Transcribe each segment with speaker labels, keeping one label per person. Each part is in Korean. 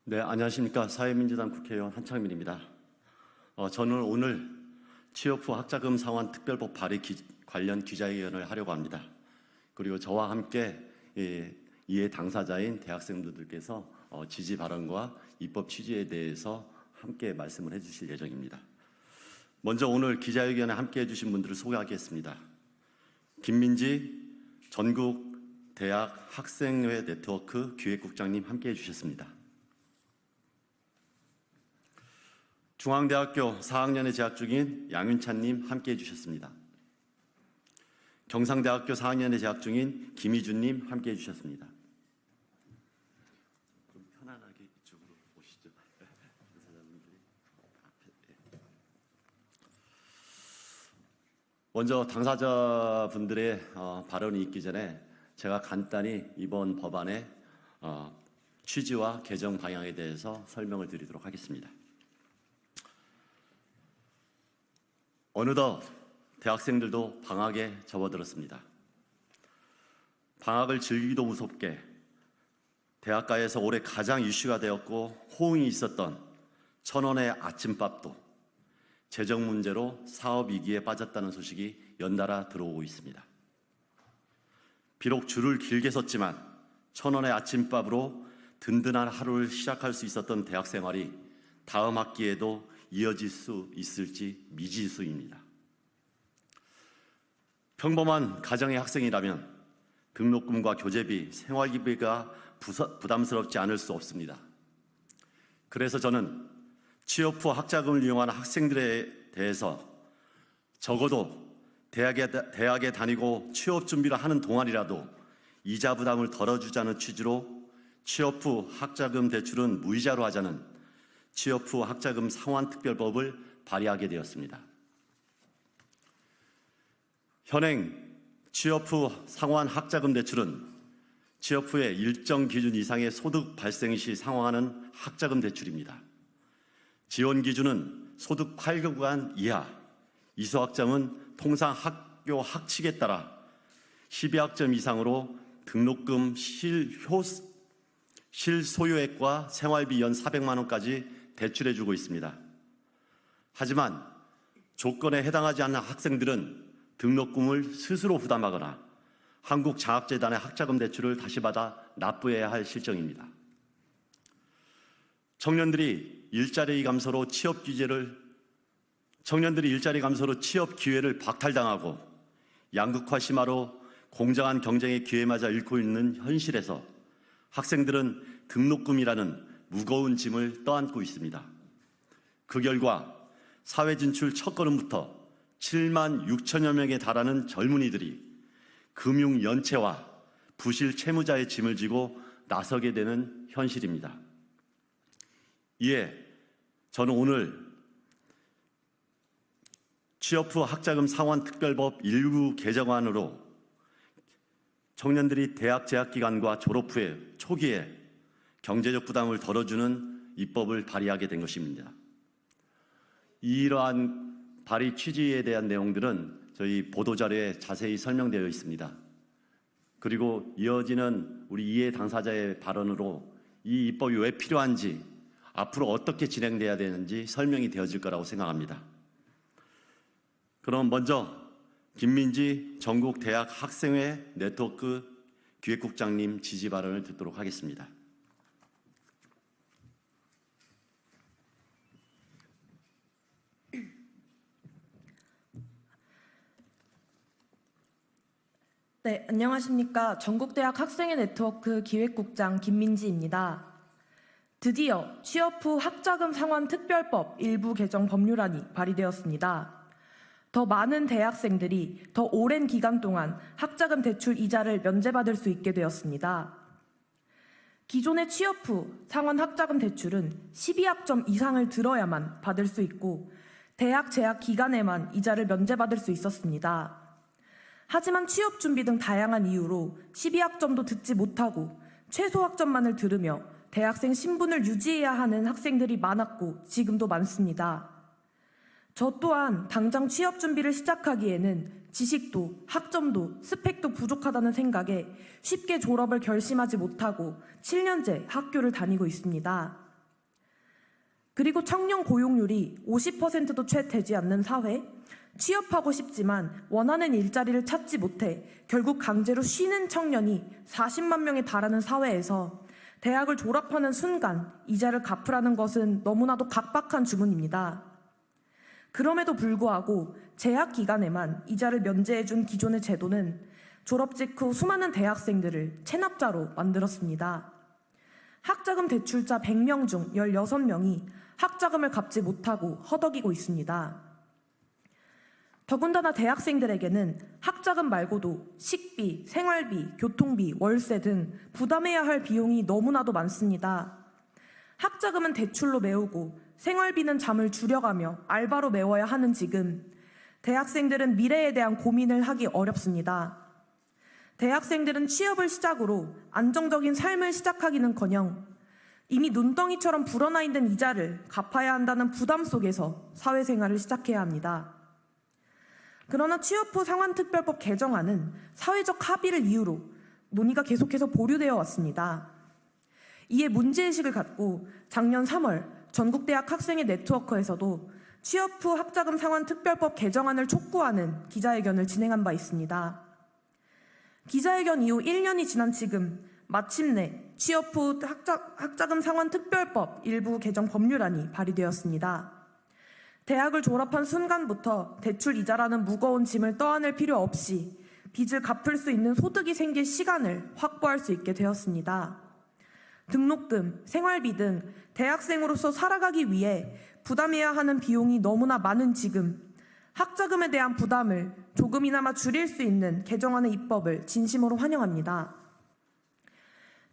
Speaker 1: 네, 안녕하십니까. 사회민주당 국회의원 한창민입니다. 저는 오늘 취업 후 학자금 상환 특별법 발의 관련 기자회견을 하려고 합니다. 그리고 저와 함께 이에 당사자인 대학생들께서 지지 발언과 입법 취지에 대해서 함께 말씀을 해주실 예정입니다. 먼저 오늘 기자회견에 함께 해주신 분들을 소개하겠습니다. 김민지 전국 대학 학생회 네트워크 기획국장님 함께 해주셨습니다. 중앙대학교 4학년에 재학 중인 양윤찬님 함께 해주셨습니다. 경상대학교 4학년에 재학 중인 김희준님 함께 해주셨습니다. 좀 편안하게 이쪽으로 오시죠. 먼저 당사자분들의 발언이 있기 전에 제가 간단히 이번 법안의 취지와 개정 방향에 대해서 설명을 드리도록 하겠습니다. 어느덧 대학생들도 방학에 접어들었습니다. 방학을 즐기기도 무섭게 대학가에서 올해 가장 이슈가 되었고 호응이 있었던 1,000원의 아침밥도 재정 문제로 사업 위기에 빠졌다는 소식이 연달아 들어오고 있습니다. 비록 줄을 길게 섰지만 1,000원의 아침밥으로 든든한 하루를 시작할 수 있었던 대학 생활이 다음 학기에도 이어질 수 있을지 미지수입니다. 평범한 가정의 학생이라면 등록금과 교재비, 생활기비가 부담스럽지 않을 수 없습니다. 그래서 저는 취업 후 학자금을 이용하는 학생들에 대해서 적어도 대학에 다니고 취업 준비를 하는 동안이라도 이자 부담을 덜어주자는 취지로 취업 후 학자금 대출은 무이자로 하자는 취업 후 학자금 상환 특별법을 발의하게 되었습니다. 현행 취업 후 상환 학자금 대출은 취업 후에 일정 기준 이상의 소득 발생 시 상환하는 학자금 대출입니다. 지원 기준은 소득 8개월간 이하, 이수학점은 통상 학교 학칙에 따라 12학점 이상으로 등록금 실소유액과 생활비 연 400만 원까지 대출해주고 있습니다. 하지만 조건에 해당하지 않는 학생들은 등록금을 스스로 부담하거나 한국장학재단의 학자금 대출을 다시 받아 납부해야 할 실정입니다. 청년들이 일자리 감소로 취업 기회를 박탈당하고 양극화 심화로 공정한 경쟁의 기회마저 잃고 있는 현실에서 학생들은 등록금이라는 무거운 짐을 떠안고 있습니다. 그 결과 사회 진출 첫걸음부터 7만 6천여 명에 달하는 젊은이들이 금융 연체와 부실 채무자의 짐을 지고 나서게 되는 현실입니다. 이에 저는 오늘 취업 후 학자금 상환 특별법 일부 개정안으로 청년들이 대학 재학 기간과 졸업 후에 초기에 경제적 부담을 덜어주는 입법을 발의하게 된 것입니다. 이러한 발의 취지에 대한 내용들은 저희 보도자료에 자세히 설명되어 있습니다. 그리고 이어지는 우리 이해 당사자의 발언으로 이 입법이 왜 필요한지, 앞으로 어떻게 진행돼야 되는지 설명이 되어질 거라고 생각합니다. 그럼 먼저 김민지 전국대학 학생회 네트워크 기획국장님 지지 발언을 듣도록 하겠습니다.
Speaker 2: 네, 안녕하십니까. 전국대학 학생회 네트워크 기획국장 김민지입니다. 드디어 취업 후 학자금 상환 특별법 일부 개정 법률안이 발의되었습니다. 더 많은 대학생들이 더 오랜 기간 동안 학자금 대출 이자를 면제받을 수 있게 되었습니다. 기존의 취업 후 상환 학자금 대출은 12학점 이상을 들어야만 받을 수 있고 대학 재학 기간에만 이자를 면제받을 수 있었습니다. 하지만 취업 준비 등 다양한 이유로 12학점도 듣지 못하고 최소 학점만을 들으며 대학생 신분을 유지해야 하는 학생들이 많았고 지금도 많습니다. 저 또한 당장 취업 준비를 시작하기에는 지식도 학점도 스펙도 부족하다는 생각에 쉽게 졸업을 결심하지 못하고 7년째 학교를 다니고 있습니다. 그리고 청년 고용률이 50%도 채 되지 않는 사회, 취업하고 싶지만 원하는 일자리를 찾지 못해 결국 강제로 쉬는 청년이 40만 명에 달하는 사회에서 대학을 졸업하는 순간 이자를 갚으라는 것은 너무나도 각박한 주문입니다. 그럼에도 불구하고 재학 기간에만 이자를 면제해준 기존의 제도는 졸업 직후 수많은 대학생들을 체납자로 만들었습니다. 학자금 대출자 100명 중 16명이 학자금을 갚지 못하고 허덕이고 있습니다. 더군다나 대학생들에게는 학자금 말고도 식비, 생활비, 교통비, 월세 등 부담해야 할 비용이 너무나도 많습니다. 학자금은 대출로 메우고 생활비는 잠을 줄여가며 알바로 메워야 하는 지금 대학생들은 미래에 대한 고민을 하기 어렵습니다. 대학생들은 취업을 시작으로 안정적인 삶을 시작하기는커녕 이미 눈덩이처럼 불어나 있는 이자를 갚아야 한다는 부담 속에서 사회생활을 시작해야 합니다. 그러나 취업 후 상환특별법 개정안은 사회적 합의를 이유로 논의가 계속해서 보류되어 왔습니다. 이에 문제의식을 갖고 작년 3월 전국대학 학생의 네트워크에서도 취업 후 학자금 상환특별법 개정안을 촉구하는 기자회견을 진행한 바 있습니다. 기자회견 이후 1년이 지난 지금 마침내 취업 후 학자금 상환특별법 일부 개정 법률안이 발의되었습니다. 대학을 졸업한 순간부터 대출 이자라는 무거운 짐을 떠안을 필요 없이 빚을 갚을 수 있는 소득이 생길 시간을 확보할 수 있게 되었습니다. 등록금, 생활비 등 대학생으로서 살아가기 위해 부담해야 하는 비용이 너무나 많은 지금 학자금에 대한 부담을 조금이나마 줄일 수 있는 개정안의 입법을 진심으로 환영합니다.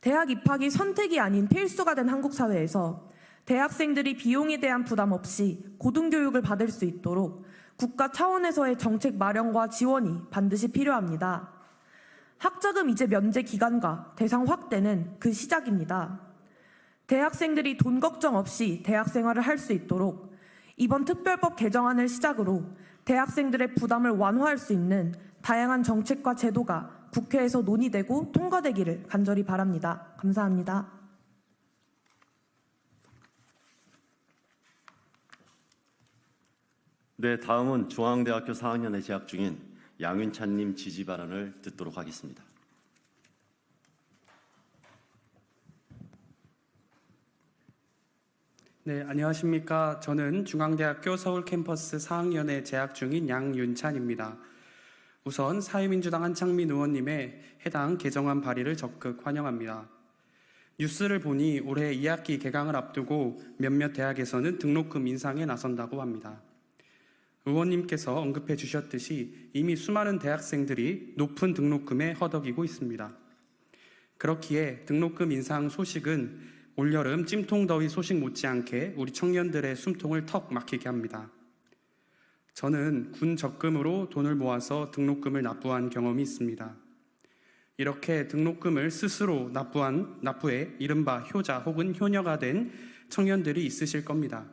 Speaker 2: 대학 입학이 선택이 아닌 필수가 된 한국 사회에서 대학생들이 비용에 대한 부담 없이 고등교육을 받을 수 있도록 국가 차원에서의 정책 마련과 지원이 반드시 필요합니다. 학자금 이제 면제 기간과 대상 확대는 그 시작입니다. 대학생들이 돈 걱정 없이 대학 생활을 할 수 있도록 이번 특별법 개정안을 시작으로 대학생들의 부담을 완화할 수 있는 다양한 정책과 제도가 국회에서 논의되고 통과되기를 간절히 바랍니다. 감사합니다.
Speaker 1: 네, 다음은 중앙대학교 4학년에 재학 중인 양윤찬님 지지 발언을 듣도록 하겠습니다.
Speaker 3: 네, 안녕하십니까. 저는 중앙대학교 서울 캠퍼스 4학년에 재학 중인 양윤찬입니다. 우선 사회민주당 한창민 의원님의 해당 개정안 발의를 적극 환영합니다. 뉴스를 보니 올해 2학기 개강을 앞두고 몇몇 대학에서는 등록금 인상에 나선다고 합니다. 의원님께서 언급해 주셨듯이 이미 수많은 대학생들이 높은 등록금에 허덕이고 있습니다. 그렇기에 등록금 인상 소식은 올여름 찜통더위 소식 못지않게 우리 청년들의 숨통을 턱 막히게 합니다. 저는 군 적금으로 돈을 모아서 등록금을 납부한 경험이 있습니다. 이렇게 등록금을 스스로 납부해 이른바 효자 혹은 효녀가 된 청년들이 있으실 겁니다.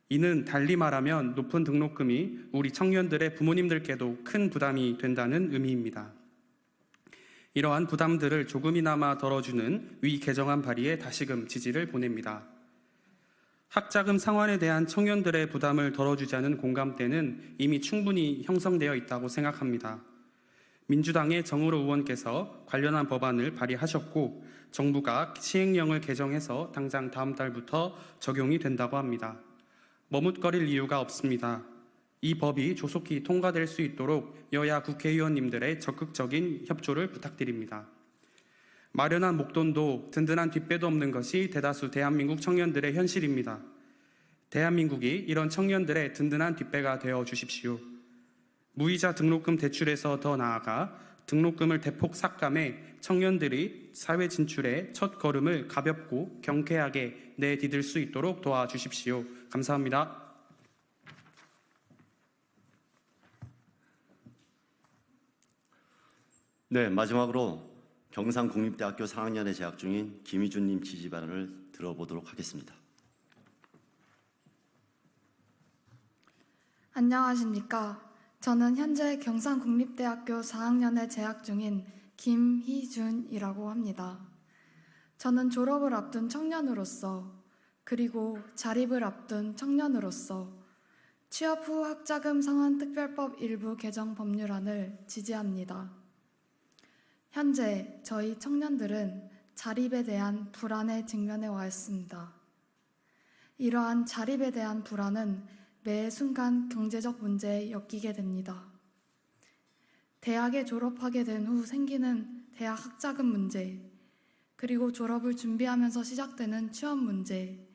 Speaker 3: 이는 달리 말하면 높은 등록금이 우리 청년들의 부모님들께도 큰 부담이 된다는 의미입니다. 이러한 부담들을 조금이나마 덜어주는 위 개정안 발의에 다시금 지지를 보냅니다. 학자금 상환에 대한 청년들의 부담을 덜어주자는 공감대는 이미 충분히 형성되어 있다고 생각합니다. 민주당의 정의로 의원께서 관련한 법안을 발의하셨고 정부가 시행령을 개정해서 당장 다음 달부터 적용이 된다고 합니다. 머뭇거릴 이유가 없습니다. 이 법이 조속히 통과될 수 있도록 여야 국회의원님들의 적극적인 협조를 부탁드립니다. 마련한 목돈도 든든한 뒷배도 없는 것이 대다수 대한민국 청년들의 현실입니다. 대한민국이 이런 청년들의 든든한 뒷배가 되어 주십시오. 무이자 등록금 대출에서 더 나아가 등록금을 대폭 삭감해 청년들이 사회 진출의 첫 걸음을 가볍고 경쾌하게 내디딜 수 있도록 도와주십시오. 감사합니다.
Speaker 1: 네, 마지막으로 경상국립대학교 4학년에 재학 중인 김희준님 지지 발언을 들어보도록 하겠습니다.
Speaker 4: 안녕하십니까. 저는 현재 경상국립대학교 4학년에 재학 중인 김희준이라고 합니다. 저는 졸업을 앞둔 청년으로서 그리고 자립을 앞둔 청년으로서 취업 후 학자금 상환 특별법 일부 개정 법률안을 지지합니다. 현재 저희 청년들은 자립에 대한 불안에 직면해 와 있습니다. 이러한 자립에 대한 불안은 매 순간 경제적 문제에 엮이게 됩니다. 대학에 졸업하게 된 후 생기는 대학 학자금 문제, 그리고 졸업을 준비하면서 시작되는 취업 문제,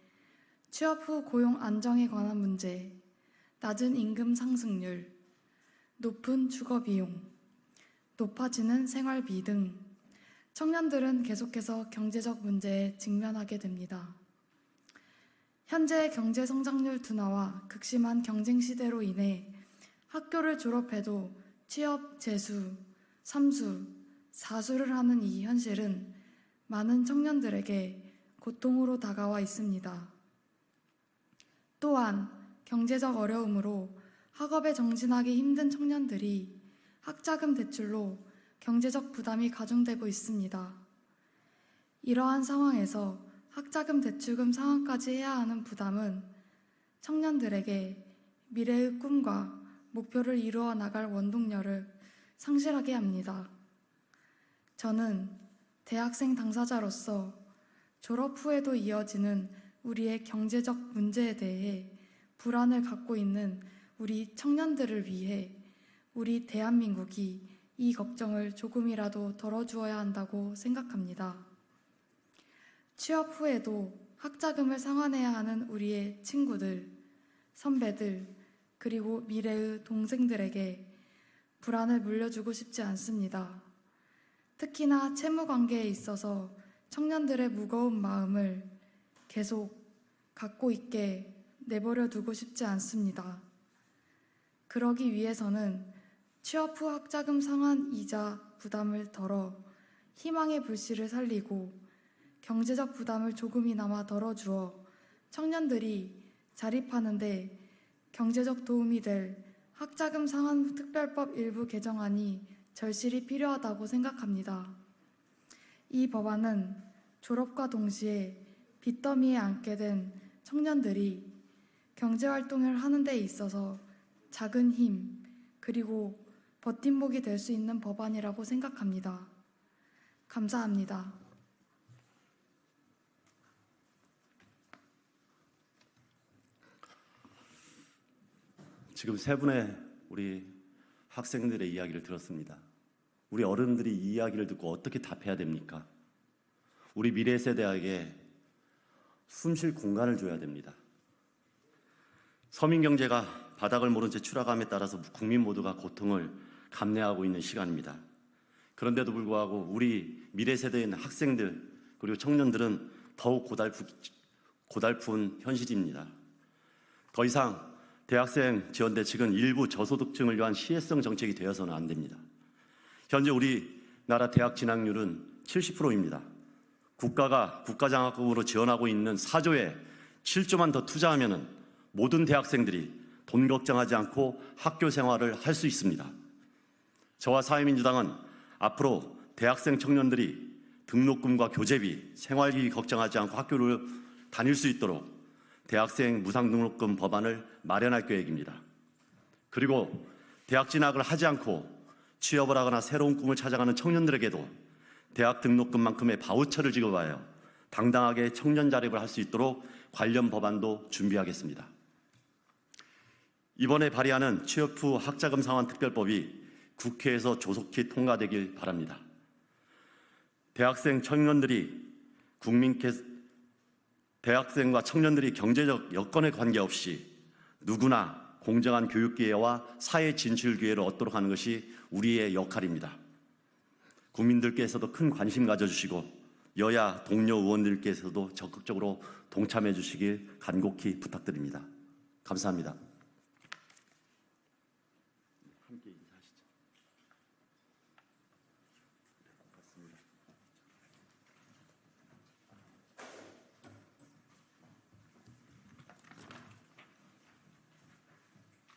Speaker 4: 취업 후 고용 안정에 관한 문제, 낮은 임금 상승률, 높은 주거 비용, 높아지는 생활비 등 청년들은 계속해서 경제적 문제에 직면하게 됩니다. 현재의 경제 성장률 둔화와 극심한 경쟁 시대로 인해 학교를 졸업해도 취업 재수, 삼수, 사수를 하는 이 현실은 많은 청년들에게 고통으로 다가와 있습니다. 또한 경제적 어려움으로 학업에 정진하기 힘든 청년들이 학자금 대출로 경제적 부담이 가중되고 있습니다. 이러한 상황에서 학자금 대출금 상환까지 해야 하는 부담은 청년들에게 미래의 꿈과 목표를 이루어 나갈 원동력을 상실하게 합니다. 저는 대학생 당사자로서 졸업 후에도 이어지는 우리의 경제적 문제에 대해 불안을 갖고 있는 우리 청년들을 위해 우리 대한민국이 이 걱정을 조금이라도 덜어주어야 한다고 생각합니다. 취업 후에도 학자금을 상환해야 하는 우리의 친구들, 선배들, 그리고 미래의 동생들에게 불안을 물려주고 싶지 않습니다. 특히나 채무 관계에 있어서 청년들의 무거운 마음을 계속 갖고 있게 내버려 두고 싶지 않습니다. 그러기 위해서는 취업 후 학자금 상환 이자 부담을 덜어 희망의 불씨를 살리고 경제적 부담을 조금이나마 덜어주어 청년들이 자립하는데 경제적 도움이 될 학자금 상환 특별법 일부 개정안이 절실히 필요하다고 생각합니다. 이 법안은 졸업과 동시에 빚더미에 앉게 된 청년들이 경제활동을 하는 데 있어서 작은 힘, 그리고 버팀목이 될 수 있는 법안이라고 생각합니다. 감사합니다.
Speaker 1: 지금 세 분의 우리 학생들의 이야기를 들었습니다. 우리 어른들이 이 이야기를 듣고 어떻게 답해야 됩니까? 우리 미래 세대에게 숨쉴 공간을 줘야 됩니다. 서민 경제가 바닥을 모른 채 추락함에 따라서 국민 모두가 고통을 감내하고 있는 시간입니다. 그런데도 불구하고 우리 미래 세대의 학생들 그리고 청년들은 더욱 고달픈 현실입니다. 더 이상 대학생 지원 대책은 일부 저소득층을 위한 시혜성 정책이 되어서는 안 됩니다. 현재 우리나라 대학 진학률은 70%입니다. 국가가 국가장학금으로 지원하고 있는 4조에 7조만 더 투자하면 모든 대학생들이 돈 걱정하지 않고 학교 생활을 할 수 있습니다. 저와 사회민주당은 앞으로 대학생 청년들이 등록금과 교재비, 생활비 걱정하지 않고 학교를 다닐 수 있도록 대학생 무상등록금 법안을 마련할 계획입니다. 그리고 대학 진학을 하지 않고 취업을 하거나 새로운 꿈을 찾아가는 청년들에게도 대학 등록금만큼의 바우처를 지급하여 당당하게 청년 자립을 할 수 있도록 관련 법안도 준비하겠습니다. 이번에 발의하는 취업 후 학자금 상환 특별법이 국회에서 조속히 통과되길 바랍니다. 대학생과 청년들이 경제적 여건에 관계없이 누구나 공정한 교육 기회와 사회 진출 기회를 얻도록 하는 것이 우리의 역할입니다. 국민들께서도 큰 관심 가져주시고 여야 동료 의원들께서도 적극적으로 동참해 주시길 간곡히 부탁드립니다. 감사합니다.